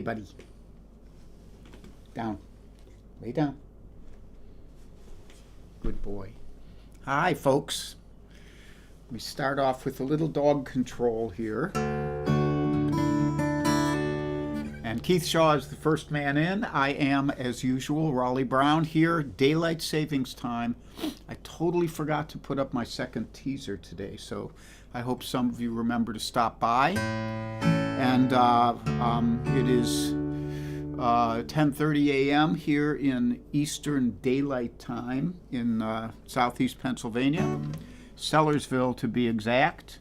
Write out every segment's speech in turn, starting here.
Buddy. Down. Lay down. Good boy. Hi, folks. We start off with a little dog control here. And Keith Shaw is the first man in. I am, as usual, Raleigh Brown here. Daylight savings time. I totally forgot to put up my second teaser today, so I hope some of you remember to stop by. And it is 10:30 a.m. here in Eastern Daylight Time in southeast Pennsylvania, Sellersville to be exact.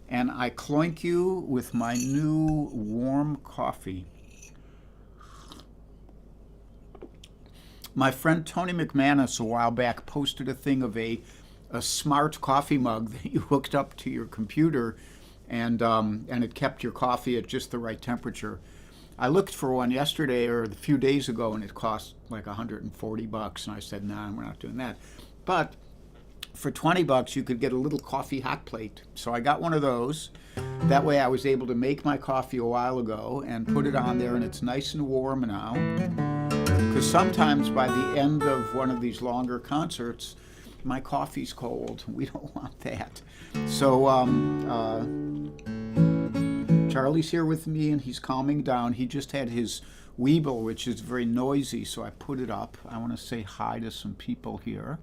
And I cloink you with my new warm coffee. My friend Tony McManus a while back posted a thing of a smart coffee mug that you hooked up to your computer, and it kept your coffee at just the right temperature. I looked for one yesterday or a few days ago, and it cost like $140, and I said, nah, we're not doing that. But for $20, you could get a little coffee hot plate. So I got one of those. That way I was able to make my coffee a while ago and put it on there, and it's nice and warm now. Because sometimes by the end of one of these longer concerts, my coffee's cold. We don't want that. So Charlie's here with me, and he's calming down. He just had his Weeble, which is very noisy, so I put it up. I want to say hi to some people here.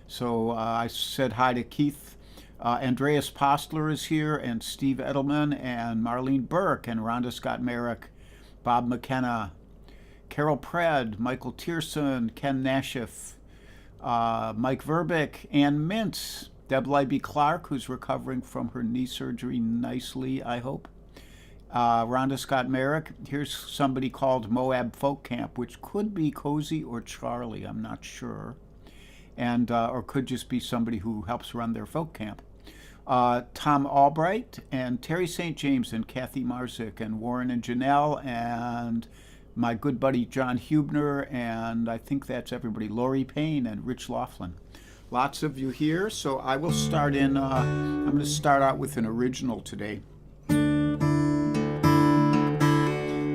So I said hi to Keith. Andreas Postler is here, and Steve Edelman, and Marlene Burke, and Rhonda Scott Merrick, Bob McKenna, Carol Pred, Michael Tierson, Ken Nashif, Mike Verbick, Ann Mintz, Deb Libby Clark, who's recovering from her knee surgery nicely, I hope. Rhonda Scott Merrick. Here's somebody called Moab Folk Camp, which could be Cozy or Charlie, I'm not sure. And or could just be somebody who helps run their folk camp. Tom Albright and Terry St. James and Kathy Marzik and Warren and Janelle and my good buddy John Hubner, and I think that's everybody. Lori Payne and Rich Laughlin. Lots of you here, so I will start in, I'm going to start out with an original today.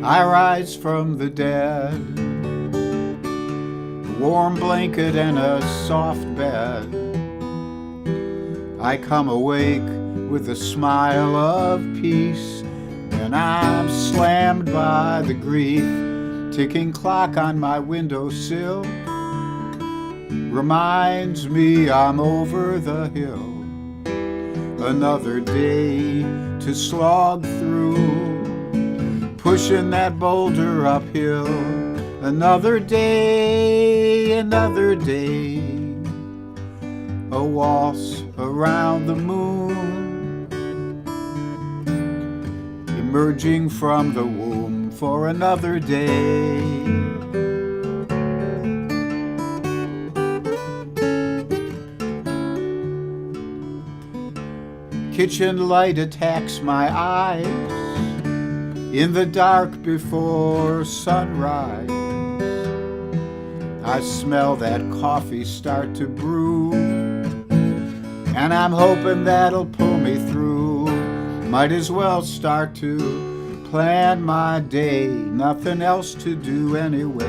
I rise from the dead, a warm blanket and a soft bed. I come awake with a smile of peace, and I'm slammed by the grief. Ticking clock on my windowsill reminds me I'm over the hill. Another day to slog through, pushing that boulder uphill. Another day, a waltz around the moon, emerging from the womb for another day. Kitchen light attacks my eyes in the dark before sunrise. I smell that coffee start to brew, and I'm hoping that'll pull me through. Might as well start to plan my day, nothing else to do anyway.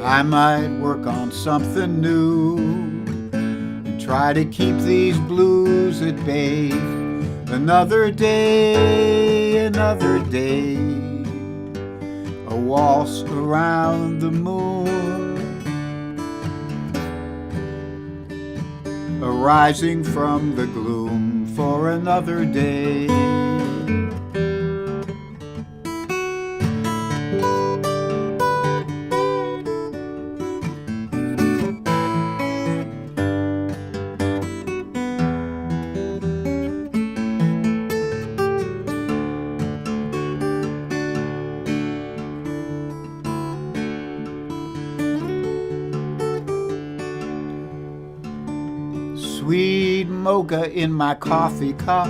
I might work on something new and try to keep these blues at bay. Another day, a waltz around the moon, arising from the gloom for another day. Sweet mocha in my coffee cup,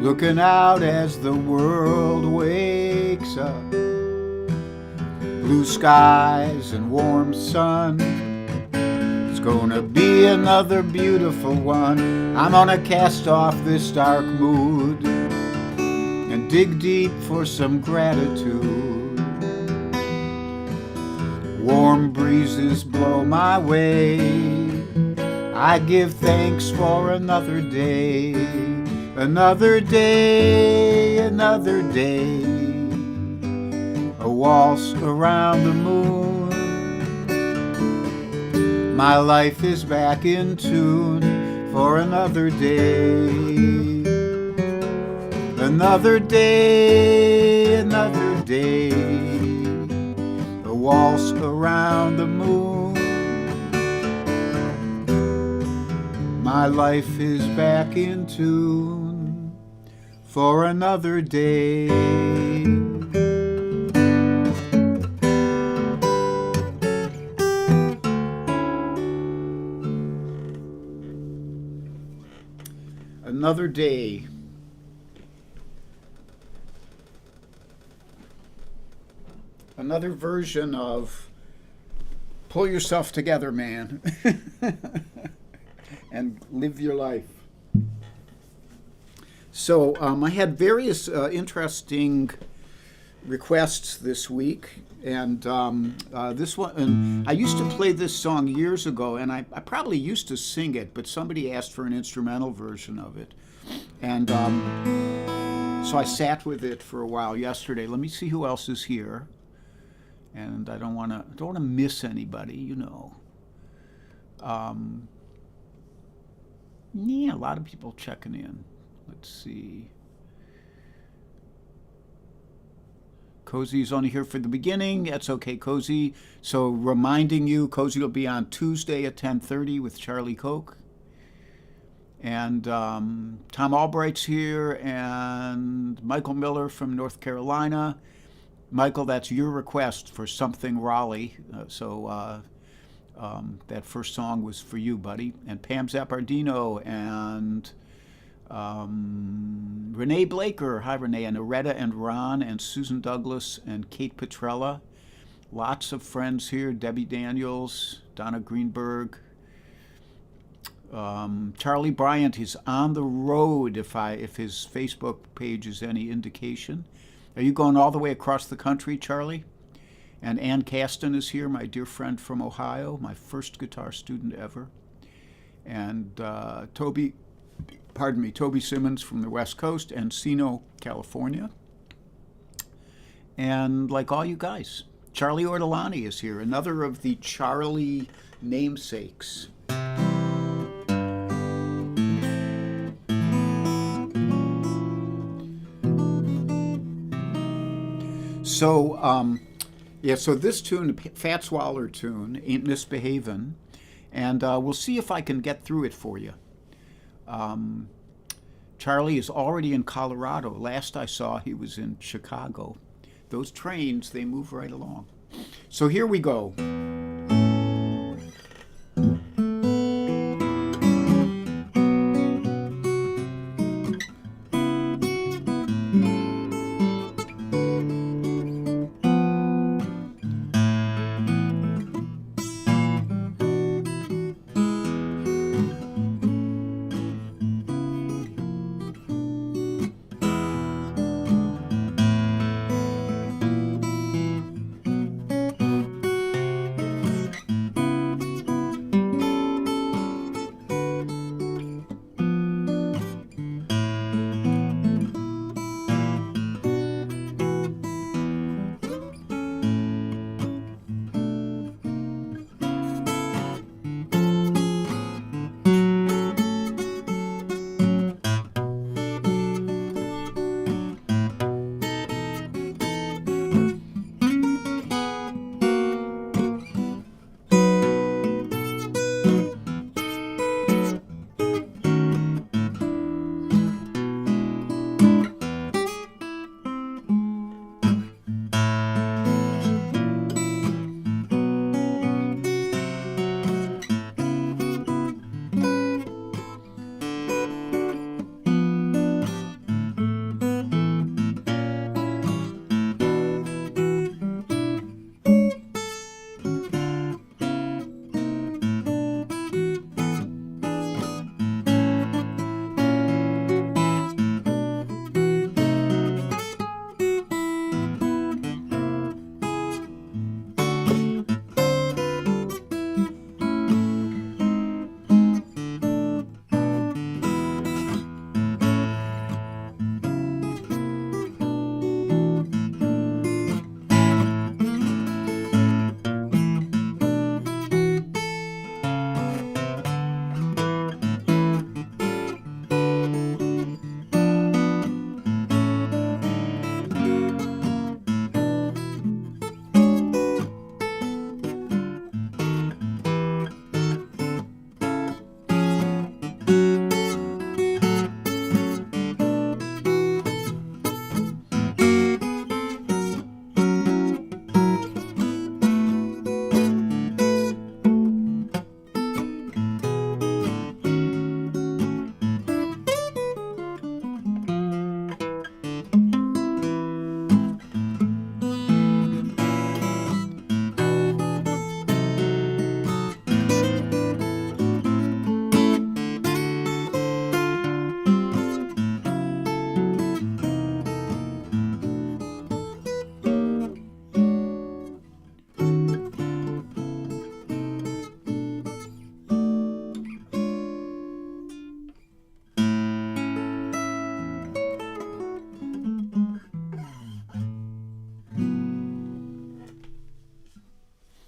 looking out as the world wakes up. Blue skies and warm sun, it's gonna be another beautiful one. I'm gonna cast off this dark mood dig deep for some gratitude. Warm breezes blow my way. I give thanks for another day, another day, another day. A waltz around the moon. My life is back in tune for another day. Another day, another day. A waltz around the moon. My life is back in tune for another day. Another day. Another version of pull yourself together, man, and live your life. So I had various interesting requests this week, and this one, and I used to play this song years ago, and I probably used to sing it, but somebody asked for an instrumental version of it, and so I sat with it for a while yesterday. Let me see who else is here, and I don't want to miss anybody, you know. Yeah, a lot of people checking in. Let's see. Cozy's only here for the beginning. That's okay, Cozy. So reminding you, Cozy will be on Tuesday at 10:30 with Charlie Koch. And Tom Albright's here, and Michael Miller from North Carolina. Michael, that's your request for Something Raleigh. That first song was for you, buddy. And Pam Zappardino and Renee Blaker. Hi, Renee. And Aretta and Ron and Susan Douglas and Kate Petrella. Lots of friends here. Debbie Daniels, Donna Greenberg. Charlie Bryant is on the road, if his Facebook page is any indication. Are you going all the way across the country, Charlie? And Ann Caston is here, my dear friend from Ohio, my first guitar student ever. And Toby Simmons from the West Coast, Encino, California. And like all you guys, Charlie Ortolani is here, another of the Charlie namesakes. So, so this tune, Fats Waller tune, Ain't Misbehavin', and we'll see if I can get through it for you. Charlie is already in Colorado. Last I saw, he was in Chicago. Those trains, they move right along. So here we go.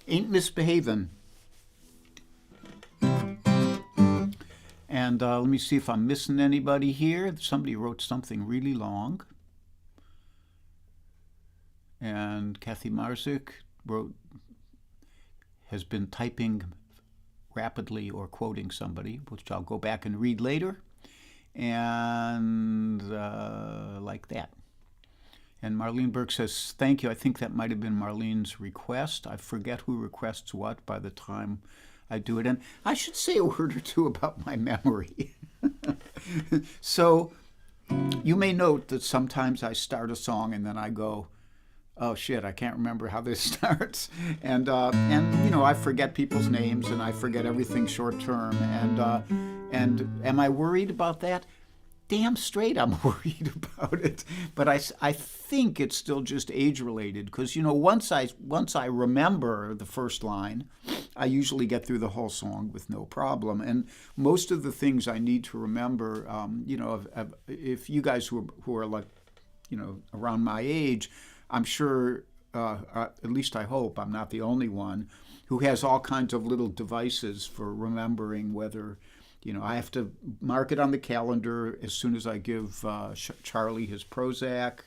Ain't Misbehavin'. And let me see if I'm missing anybody here. Somebody wrote something really long. And Kathy Marzik has been typing rapidly or quoting somebody, which I'll go back and read later. And like that. And Marlene Burke says, thank you. I think that might have been Marlene's request. I forget who requests what by the time I do it. And I should say a word or two about my memory. So you may note that sometimes I start a song and then I go, oh shit, I can't remember how this starts. And you know, I forget people's names and I forget everything short term. And am I worried about that? Damn straight I'm worried about it. But I think it's still just age-related because, you know, once I remember the first line, I usually get through the whole song with no problem. And most of the things I need to remember, you know, if you guys who are like, you know, around my age, I'm sure, at least I hope, I'm not the only one, who has all kinds of little devices for remembering whether, you know, I have to mark it on the calendar as soon as I give Charlie his Prozac.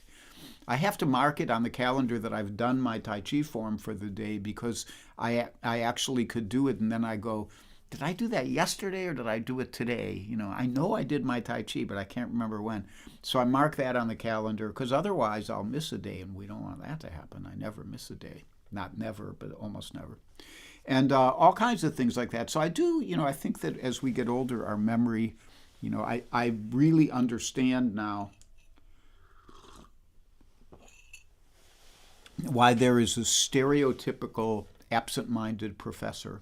I have to mark it on the calendar that I've done my Tai Chi form for the day because I actually could do it, and then I go, did I do that yesterday or did I do it today? You know I did my Tai Chi, but I can't remember when. So I mark that on the calendar because otherwise I'll miss a day, and we don't want that to happen. I never miss a day. Not never, but almost never. And all kinds of things like that. So I do, you know, I think that as we get older, our memory, you know, I really understand now why there is a stereotypical absent-minded professor.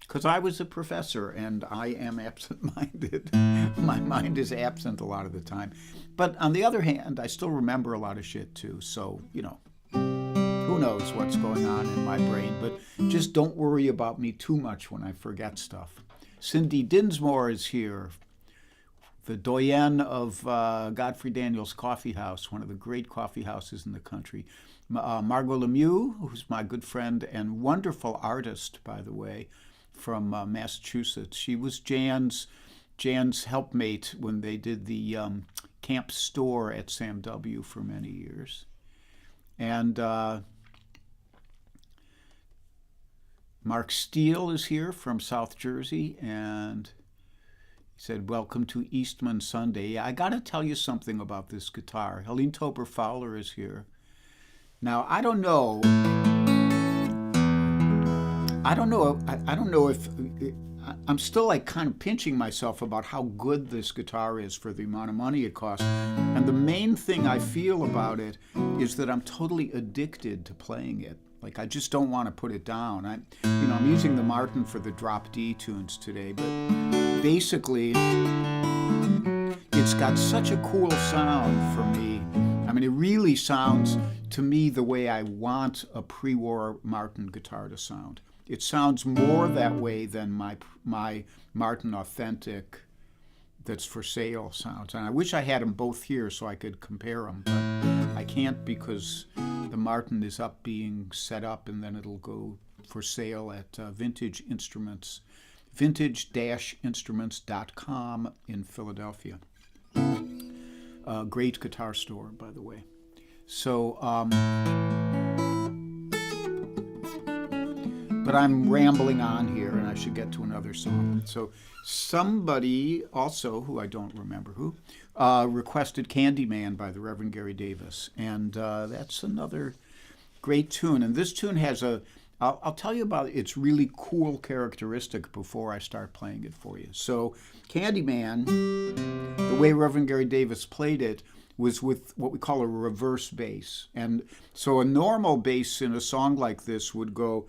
Because I was a professor and I am absent-minded. My mind is absent a lot of the time. But on the other hand, I still remember a lot of shit too. So, you know, who knows what's going on in my brain. But just don't worry about me too much when I forget stuff. Cindy Dinsmore is here, the doyenne of Godfrey Daniels Coffee House, one of the great coffee houses in the country. Margot Lemieux, who's my good friend and wonderful artist, by the way, from Massachusetts. She was Jan's helpmate when they did the camp store at Sam W. for many years. And Mark Steele is here from South Jersey, and he said, welcome to Eastman Sunday. I got to tell you something about this guitar. Helene Tober Fowler is here. Now, I don't know if I'm still like kind of pinching myself about how good this guitar is for the amount of money it costs. And the main thing I feel about it is that I'm totally addicted to playing it. Like I just don't want to put it down. I'm using the Martin for the drop D tunes today, but basically it's got such a cool sound for me. I mean, it really sounds to me the way I want a pre-war Martin guitar to sound. It sounds more that way than my Martin Authentic that's for sale sounds. And I wish I had them both here so I could compare them, but I can't because the Martin is up being set up and then it'll go for sale at Vintage Instruments, vintage-instruments.com in Philadelphia. Great guitar store, by the way. So, but I'm rambling on here, and I should get to another song. So somebody also, who I don't remember who, requested Candyman by the Reverend Gary Davis. And that's another great tune. And this tune has I'll tell you about its really cool characteristic before I start playing it for you. So Candyman, the way Reverend Gary Davis played it, was with what we call a reverse bass. And so a normal bass in a song like this would go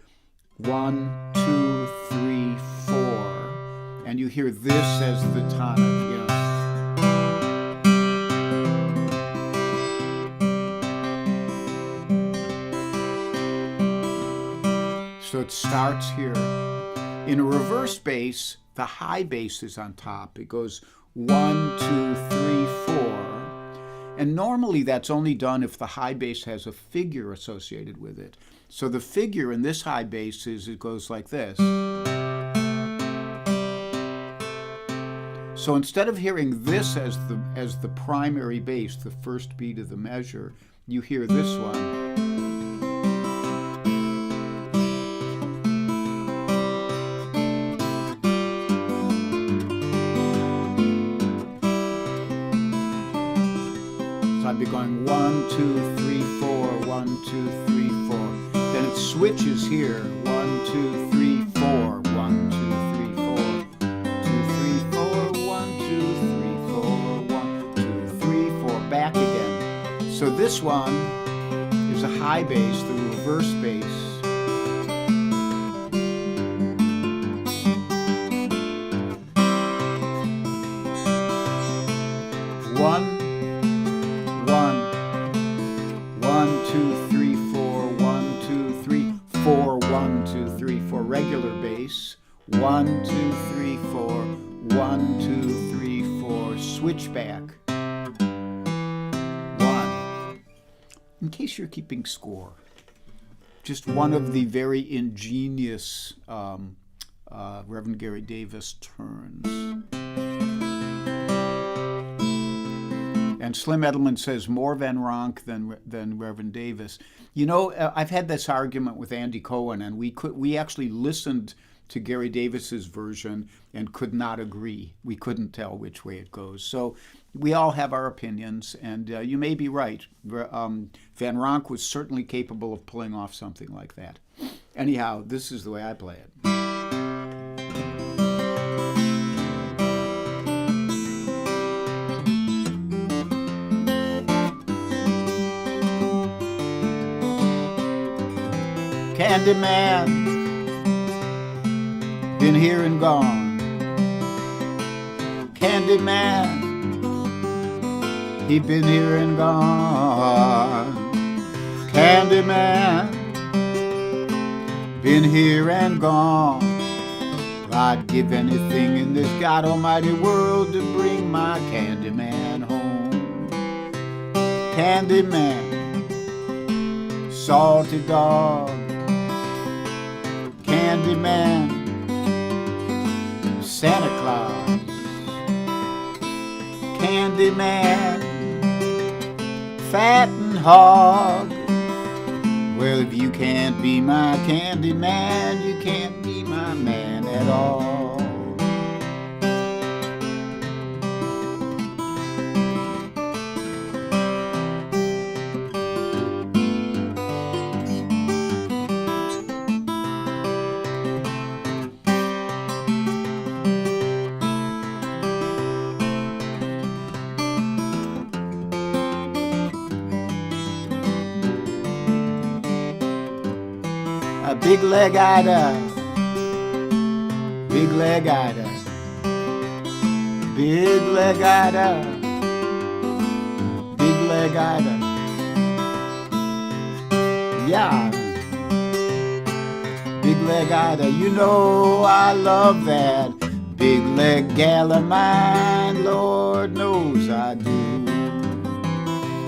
1, 2, 3, 4, and you hear this as the tonic, you know. So it starts here. In a reverse bass, the high bass is on top. It goes 1, 2, 3, 4. And normally that's only done if the high bass has a figure associated with it. So the figure in this high bass it goes like this. So instead of hearing this as the primary bass, the first beat of the measure, you hear this one. So I'd be going 1, 2, 3, 4, 1, 2, 3, 4. Then it switches here. 1, 2, 3, 4, 1, 2, 3, 4, 2, 3, 4, 1, 2, 3, 4, 1, 2, 3, 4. Back again. So this one is a high bass, the reverse bass. One, 2, 3, 4, 1, 2, 3, 4, 1, 2, 3, 4. Regular bass. 1, 2, 3, 4, 1, 2, 3, 4. Switchback. 1. In case you're keeping score, just one of the very ingenious Reverend Gary Davis turns. And Slim Edelman says more Van Ronk than Reverend Davis. You know, I've had this argument with Andy Cohen, and we actually listened to Gary Davis's version and could not agree. We couldn't tell which way it goes. So we all have our opinions, and you may be right. Van Ronk was certainly capable of pulling off something like that. Anyhow, this is the way I play it. Candyman, been here and gone. Candyman, he been here and gone. Candyman, been here and gone. I'd give anything in this God Almighty world to bring my Candyman home. Candyman, salty dog. Candyman, Santa Claus. Candyman, fattened hog. Well, if you can't be my Candyman, you can't be my man at all. Big leg Ida, big leg Ida, big leg Ida, big leg Ida. Yeah, big leg Ida, you know I love that big leg gal of mine, Lord knows I do.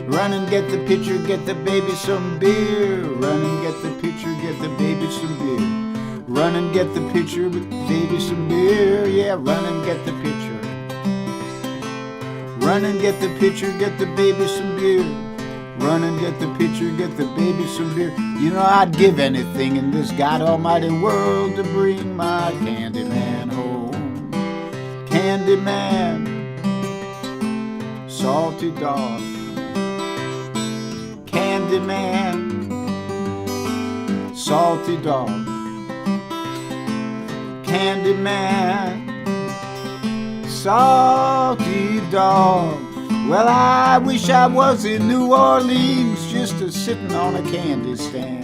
Run and get the pitcher, get the baby some beer. Run and get the pitcher, get the baby some beer. Run and get the pitcher, baby some beer. Yeah, run and get the pitcher. Run and get the pitcher, get the baby some beer. Run and get the pitcher, get the baby some beer. You know I'd give anything in this God Almighty world to bring my Candyman home. Candyman, salty dog. Candyman, salty dog. Candyman, salty dog. Well, I wish I was in New Orleans just a sitting on a candy stand.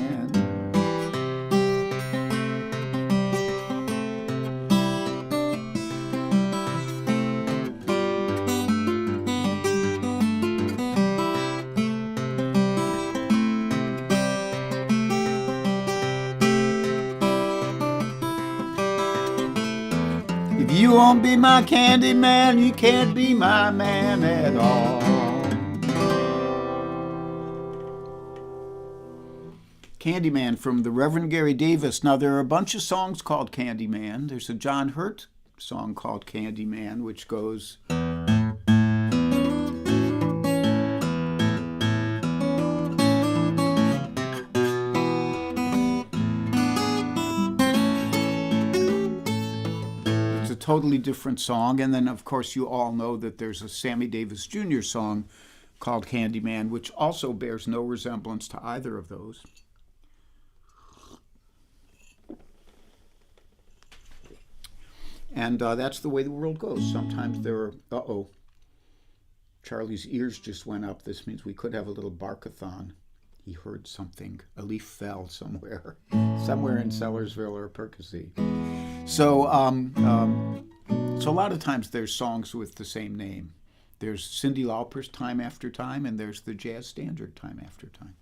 If you won't be my candy man, you can't be my man at all. Candyman from the Reverend Gary Davis. Now, there are a bunch of songs called Candyman. There's a John Hurt song called Candyman, which goes... It's a totally different song. And then, of course, you all know that there's a Sammy Davis Jr. song called Candyman, which also bears no resemblance to either of those. And that's the way the world goes. Sometimes there are, Charlie's ears just went up. This means we could have a little barkathon. He heard something. A leaf fell somewhere in Sellersville or Percy. So a lot of times there's songs with the same name. There's Cyndi Lauper's Time After Time, and there's the jazz standard Time After Time.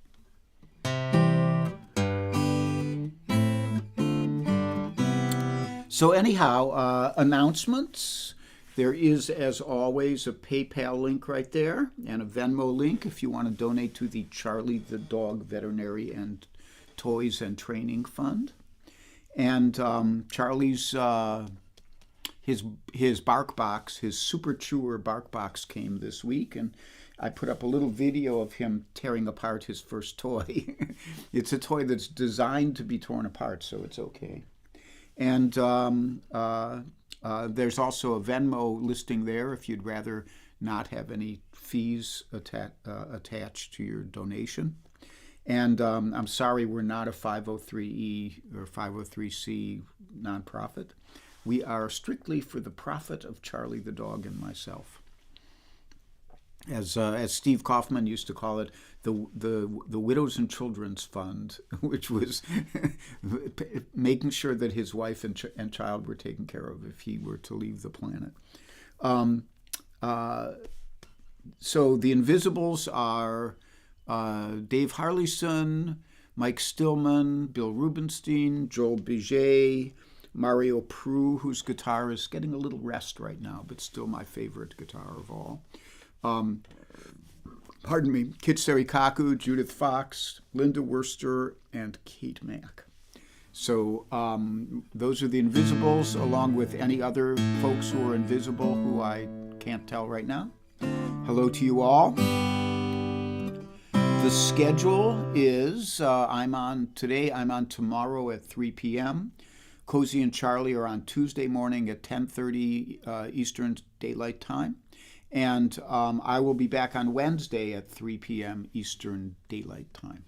So anyhow, announcements. There is, as always, a PayPal link right there and a Venmo link if you want to donate to the Charlie the Dog Veterinary and Toys and Training Fund. And Charlie's, his bark box, his Super Chewer bark box came this week, and I put up a little video of him tearing apart his first toy. It's a toy that's designed to be torn apart, so it's okay. And there's also a Venmo listing there if you'd rather not have any fees attached to your donation. And I'm sorry we're not a 503E or 503C nonprofit. We are strictly for the profit of Charlie the dog and myself. As Steve Kaufman used to call it, the Widows and Children's Fund, which was making sure that his wife and child were taken care of if he were to leave the planet. So the Invisibles are Dave Harleyson, Mike Stillman, Bill Rubenstein, Joel Biget, Mario Prue, whose guitar is getting a little rest right now, but still my favorite guitar of all. Kit Serikaku, Judith Fox, Linda Worster, and Kate Mack. So those are the Invisibles, along with any other folks who are invisible who I can't tell right now. Hello to you all. The schedule is I'm on tomorrow at 3 p.m. Cozy and Charlie are on Tuesday morning at 10:30 Eastern Daylight Time. And I will be back on Wednesday at 3 p.m. Eastern Daylight Time.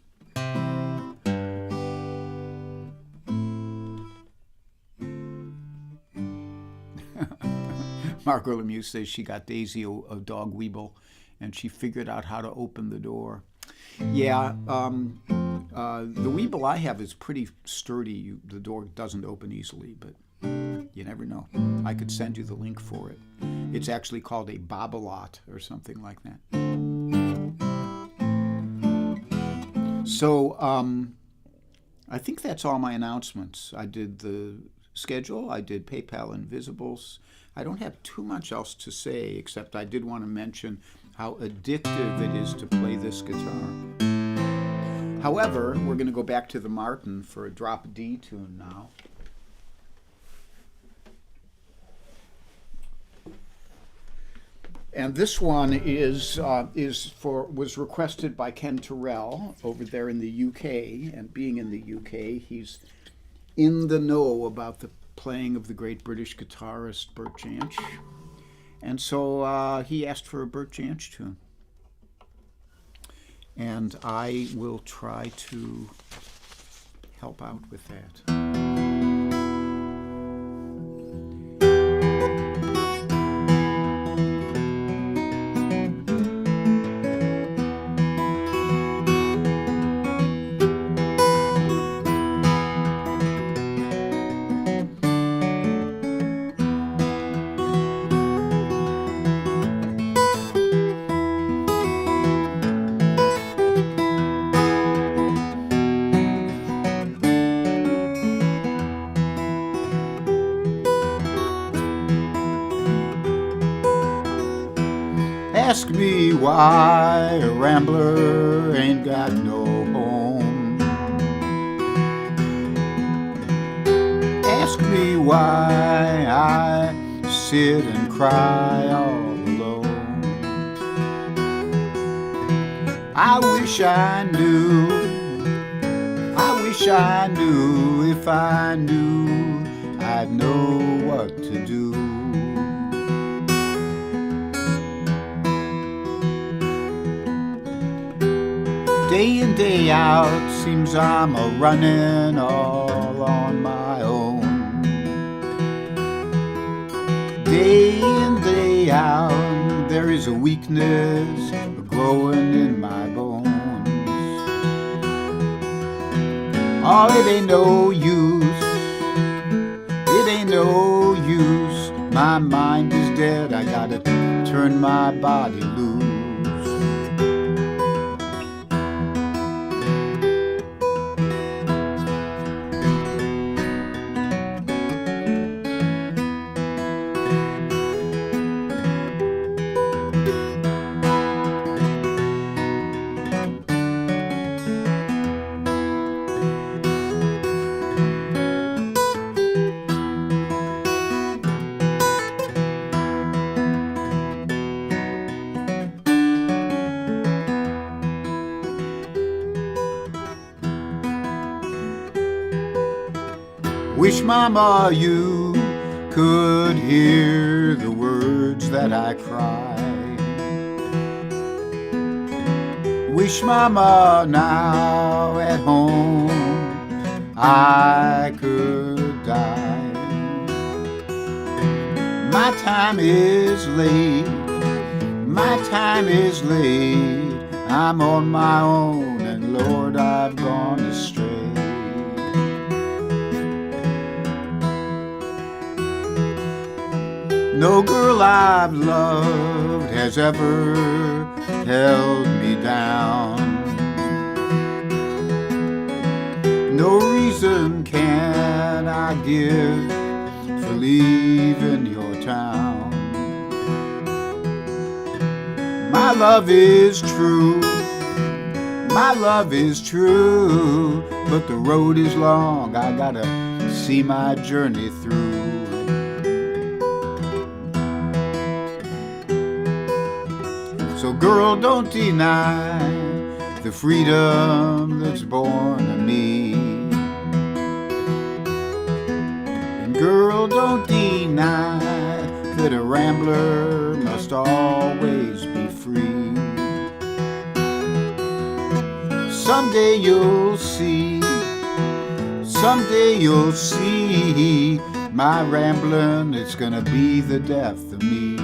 Margot Lemieux says she got Daisy a dog Weeble, and she figured out how to open the door. Yeah, the Weeble I have is pretty sturdy. The door doesn't open easily, but you never know. I could send you the link for it. It's actually called a Bobelot or something like that. So I think that's all my announcements. I did the schedule. I did PayPal Invisibles. I don't have too much else to say, except I did want to mention how addictive it is to play this guitar. However, we're going to go back to the Martin for a drop D tune now. And this one was requested by Ken Terrell over there in the UK. And being in the UK, he's in the know about the playing of the great British guitarist Bert Jansch. And so he asked for a Bert Jansch tune. And I will try to help out with that. Ask me why a rambler ain't got no home. why I sit and cry all alone. I wish I knew, if I knew, I'd know what to do. Day in, day out, seems I'm a running all on my own. Day in, day out, there is a weakness growing in my bones. Oh, it ain't no use, it ain't no use. My mind is dead, I gotta turn my body loose. Wish, Mama, you could hear the words that I cry. Wish, Mama, now at home I could die. My time is late, my time is late. I'm on my own, and Lord, I've gone astray. No girl I've loved has ever held me down. No reason can I give for leaving your town. My love is true, my love is true, but the road is long, I gotta see my journey through. So girl, don't deny the freedom that's born of me. And girl, don't deny that a rambler must always be free. Someday you'll see, someday you'll see, my rambling, it's gonna be the death of me.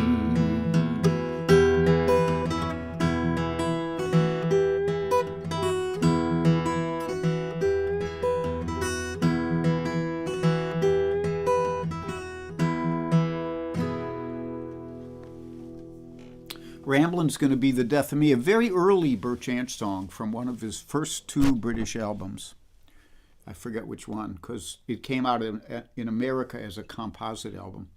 Rambling's Gonna Be the Death of Me, a very early Bert Jansch song from one of his first two British albums. I forget which one, because it came out in America as a composite album.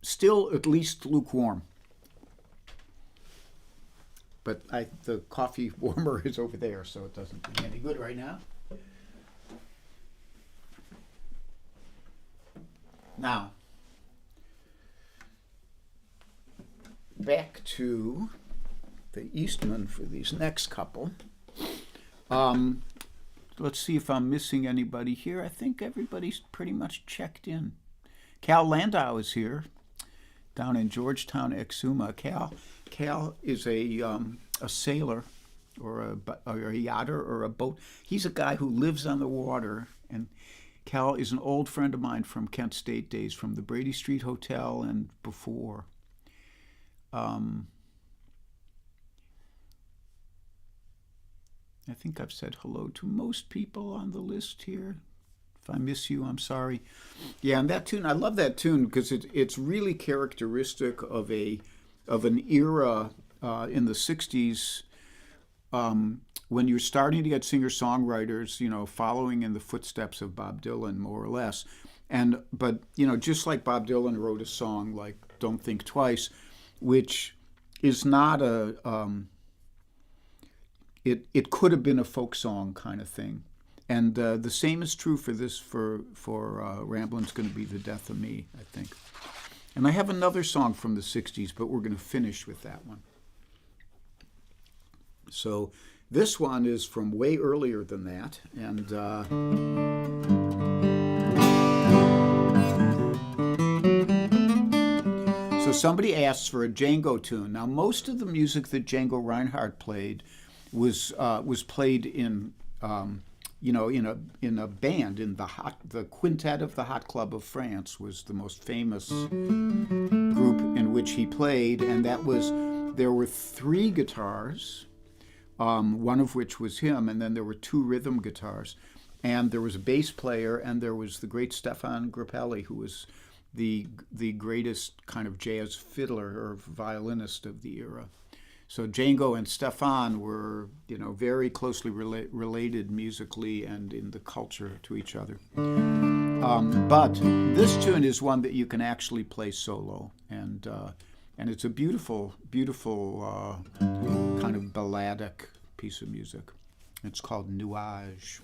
Still at least lukewarm. But the coffee warmer is over there, so it doesn't do me any good right now. Now, back to the Eastman for these next couple. Let's see if I'm missing anybody here. I think everybody's pretty much checked in. Cal Landau is here, down in Georgetown, Exuma. Cal is a sailor or a yachter or a boat. He's a guy who lives on the water, and Cal is an old friend of mine from Kent State days, from the Brady Street Hotel and before. I think I've said hello to most people on the list here. If I miss you, I'm sorry. Yeah, and that tune, I love that tune because it's really characteristic of an era in the 60s when you're starting to get singer-songwriters, following in the footsteps of Bob Dylan, more or less. But just like Bob Dylan wrote a song like Don't Think Twice, which is not it could have been a folk song kind of thing. And the same is true for this, for Ramblin's going to be The Death of Me, I think. And I have another song from the 60s, but we're going to finish with that one. So this one is from way earlier than that. And so somebody asks for a Django tune. Now, most of the music that Django Reinhardt played was played in in a band, in the Quintet of the Hot Club of France was the most famous group in which he played, and there were 3 guitars, one of which was him, and then there were 2 rhythm guitars, and there was a bass player, and there was the great Stefan Grappelli, who was the greatest kind of jazz fiddler or violinist of the era. So Django and Stefan were, very closely related musically and in the culture to each other. But this tune is one that you can actually play solo, and it's a beautiful, beautiful kind of balladic piece of music. It's called Nuage.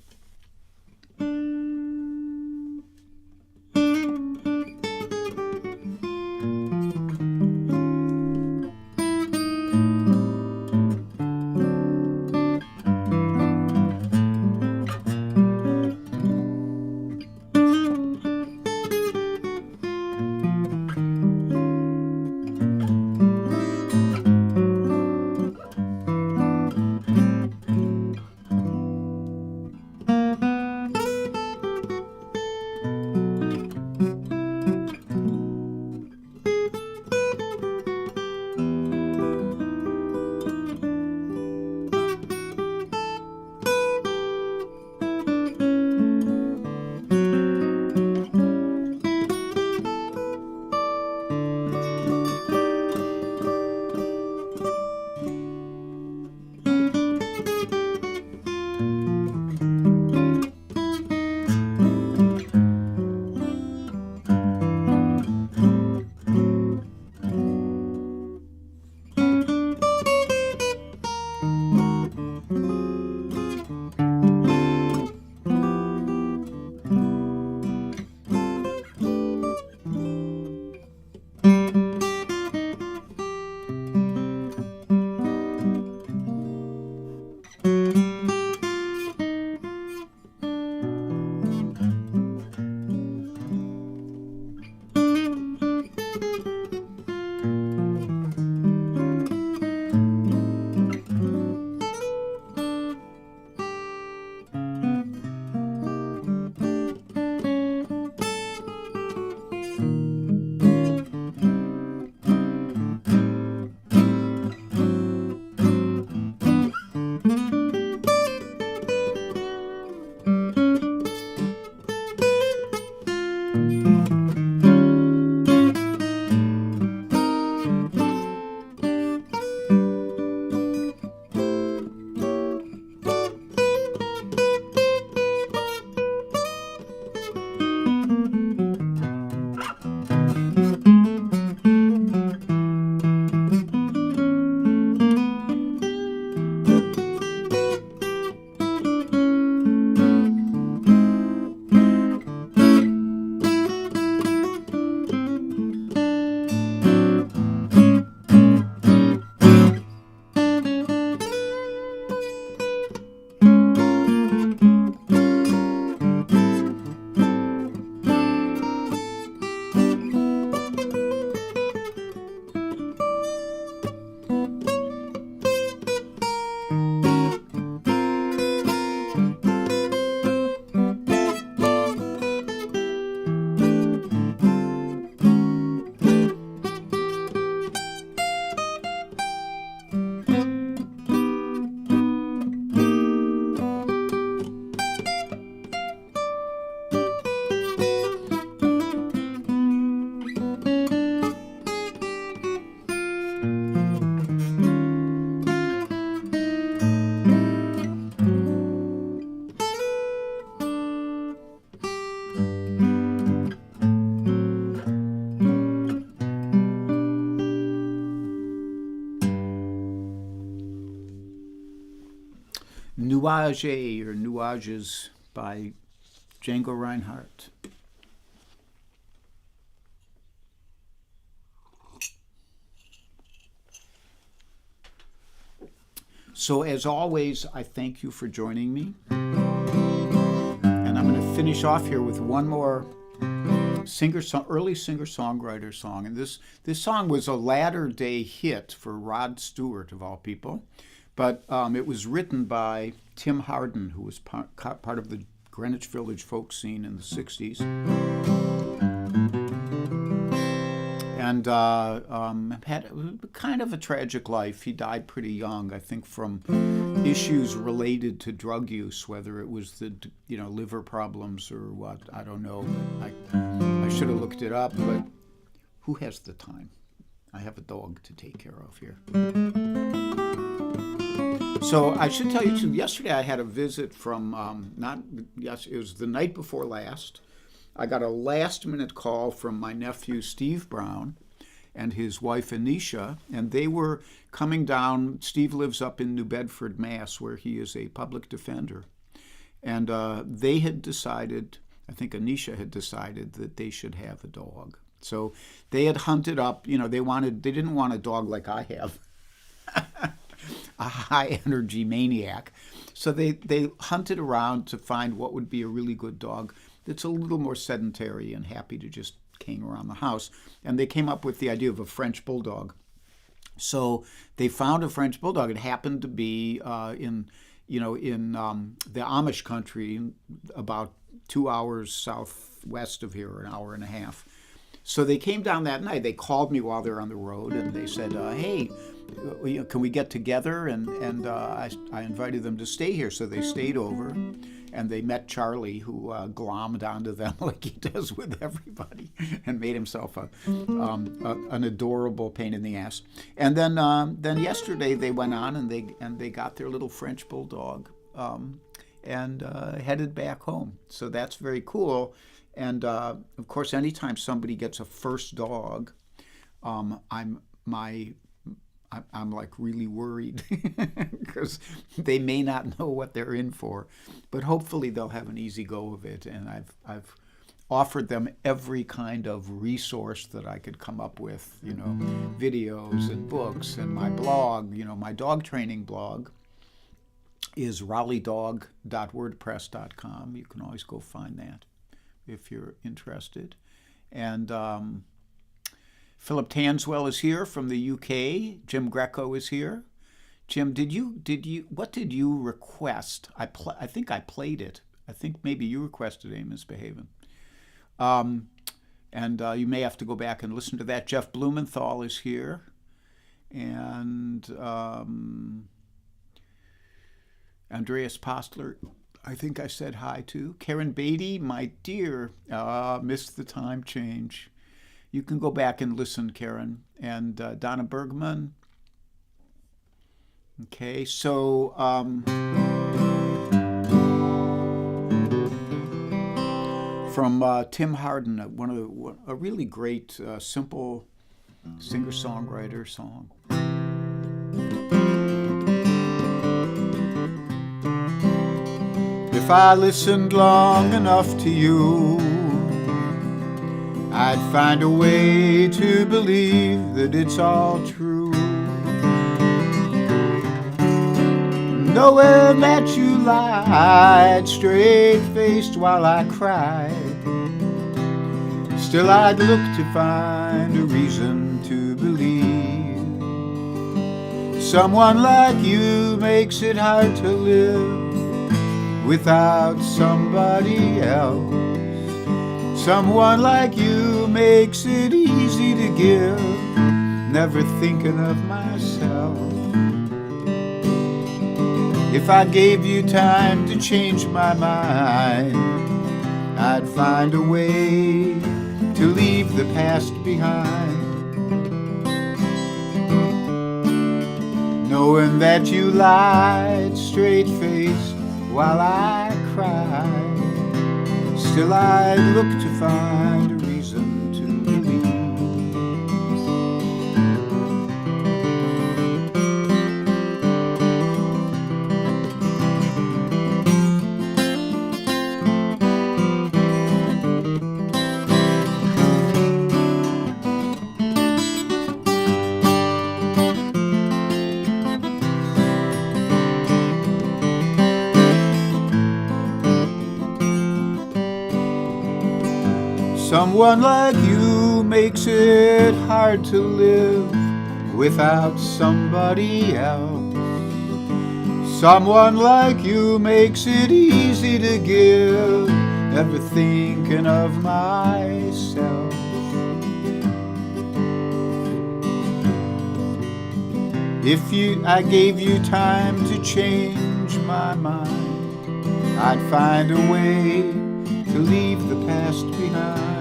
Nuage or Nuages by Django Reinhardt. So as always, I thank you for joining me. And I'm going to finish off here with one more early singer-songwriter song. And this song was a latter-day hit for Rod Stewart, of all people. But it was written by Tim Hardin, who was part of the Greenwich Village folk scene in the 60s. And had kind of a tragic life. He died pretty young, I think, from issues related to drug use, whether it was the liver problems or what. I don't know. I should have looked it up, but who has the time? I have a dog to take care of here. So I should tell you too, yesterday I had a visit from, it was the night before last. I got a last-minute call from my nephew, Steve Brown, and his wife, Anisha, and they were coming down. Steve lives up in New Bedford, Mass., where he is a public defender. And they had decided, I think Anisha had decided, that they should have a dog. So they had hunted up, they didn't want a dog like I have, a high-energy maniac. So they hunted around to find what would be a really good dog that's a little more sedentary and happy to just hang around the house. And they came up with the idea of a French bulldog. So they found a French bulldog. It happened to be in the Amish country, about 2 hours southwest of here, an hour and a half. So they came down that night. They called me while they were on the road, and they said, hey, can we get together? And I invited them to stay here. So they stayed over. And they met Charlie, who glommed onto them like he does with everybody, and made himself an adorable pain in the ass. And then yesterday they went on and they got their little French bulldog and headed back home. So that's very cool. And of course, anytime somebody gets a first dog, I'm like really worried because they may not know what they're in for, but hopefully they'll have an easy go of it. And I've offered them every kind of resource that I could come up with, videos and books, and my blog, my dog training blog is raleighdog.wordpress.com. You can always go find that if you're interested. And Philip Tanswell is here from the UK. Jim Greco is here. Jim, what did you request? I think I played it. I think maybe you requested Amos Behaven. And you may have to go back and listen to that. Jeff Blumenthal is here. And Andreas Postler, I think I said hi to. Karen Beatty, my dear, missed the time change. You can go back and listen, Karen. And Donna Bergman. Okay, so from Tim Hardin, a really great, simple singer-songwriter song. If I listened long enough to you, I'd find a way to believe that it's all true. Knowing that you lied straight-faced while I cried, still I'd look to find a reason to believe. Someone like you makes it hard to live without somebody else. Someone like you makes it easy to give, never thinking of myself. If I gave you time to change my mind, I'd find a way to leave the past behind. Knowing that you lied straight-faced while I cried, still I'd look to find a reason to believe. Someone like you makes it hard to live without somebody else. Someone like you makes it easy to give, ever thinking of myself. If I gave you time to change my mind, I'd find a way to leave the past behind.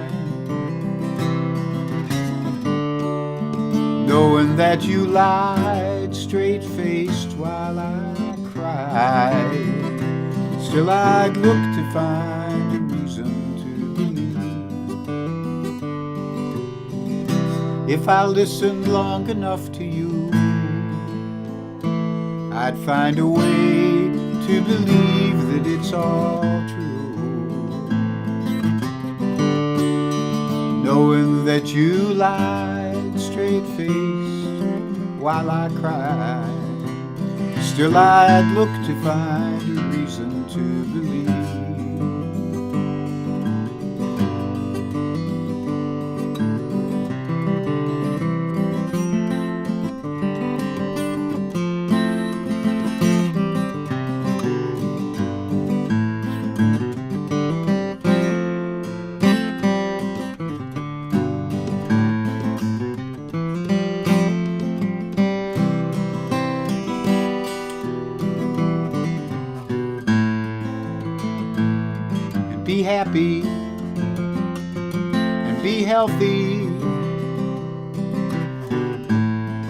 Knowing that you lied straight-faced while I cried, still I'd look to find a reason to believe. If I listened long enough to you, I'd find a way to believe that it's all true. Knowing that you lied straight-faced while I cried, still I'd look to find a reason to believe. Be happy and be healthy.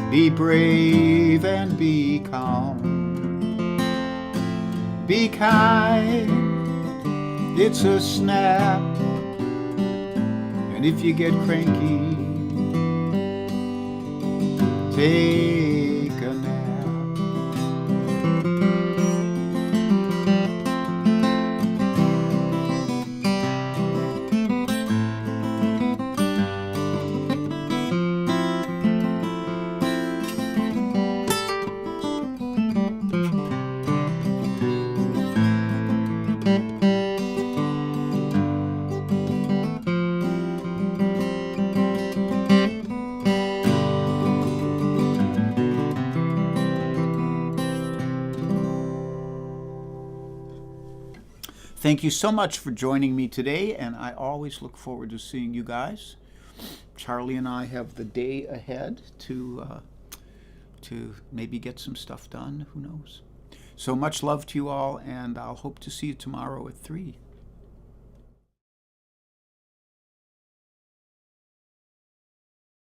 Be brave and be calm. Be kind, it's a snap. And if you get cranky, take a nap. Thank you so much for joining me today, and I always look forward to seeing you guys. Charlie and I have the day ahead to maybe get some stuff done. Who knows? So much love to you all, and I'll hope to see you tomorrow at 3.